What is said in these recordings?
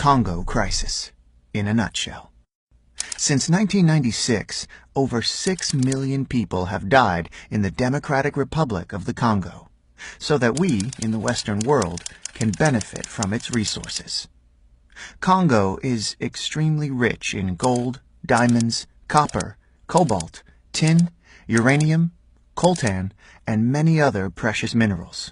Congo crisis, in a nutshell. Since 1996, over 6 million people have died in the Democratic Republic of the Congo, so that we, in the Western world, can benefit from its resources. Congo is extremely rich in gold, diamonds, copper, cobalt, tin, uranium, coltan, and many other precious minerals.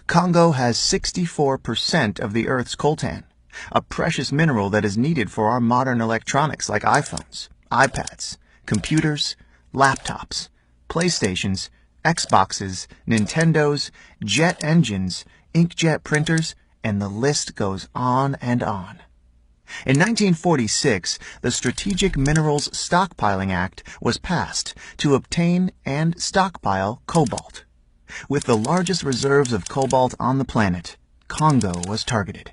Congo has 64% of the Earth's coltan, a precious mineral that is needed for our modern electronics like iPhones, iPads, computers, laptops, PlayStations, Xboxes, Nintendos, jet engines, inkjet printers, and the list goes on and on. In 1946, the Strategic Minerals Stockpiling Act was passed to obtain and stockpile cobalt. With the largest reserves of cobalt on the planet, Congo was targeted.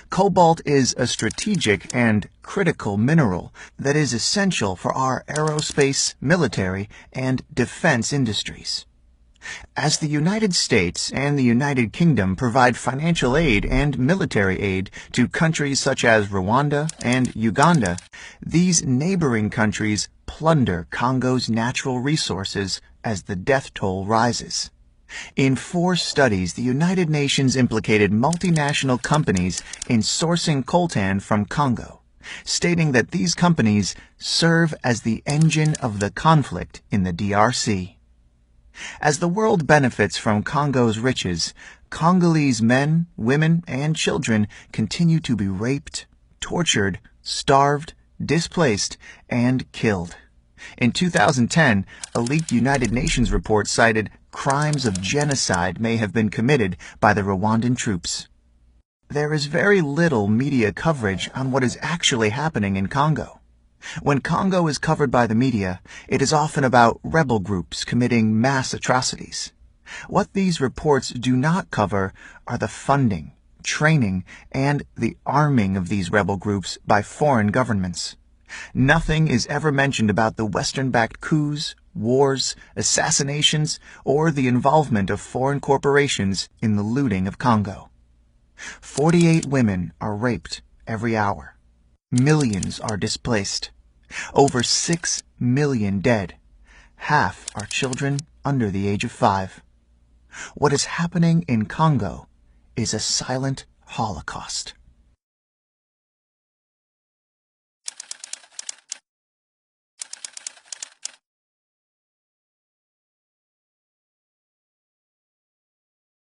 Cobalt is a strategic and critical mineral that is essential for our aerospace, military, and defense industries. As the United States and the United Kingdom provide financial aid and military aid to countries such as Rwanda and Uganda, these neighboring countries plunder Congo's natural resources as the death toll rises. In 4 studies, the United Nations implicated multinational companies in sourcing coltan from Congo, stating that these companies serve as the engine of the conflict in the DRC. As the world benefits from Congo's riches, Congolese men, women, and children continue to be raped, tortured, starved, displaced, and killed. In 2010, a leaked United Nations report cited crimes of genocide may have been committed by the Rwandan troops. There is very little media coverage on what is actually happening in Congo. When Congo is covered by the media, it is often about rebel groups committing mass atrocities. What these reports do not cover are the funding, training, and the arming of these rebel groups by foreign governments. Nothing is ever mentioned about the Western-backed coups, wars, assassinations, or the involvement of foreign corporations in the looting of Congo. 48 women are raped every hour. Millions are displaced. Over 6 million dead. Half are children under the age of 5. What is happening in Congo is a silent Holocaust.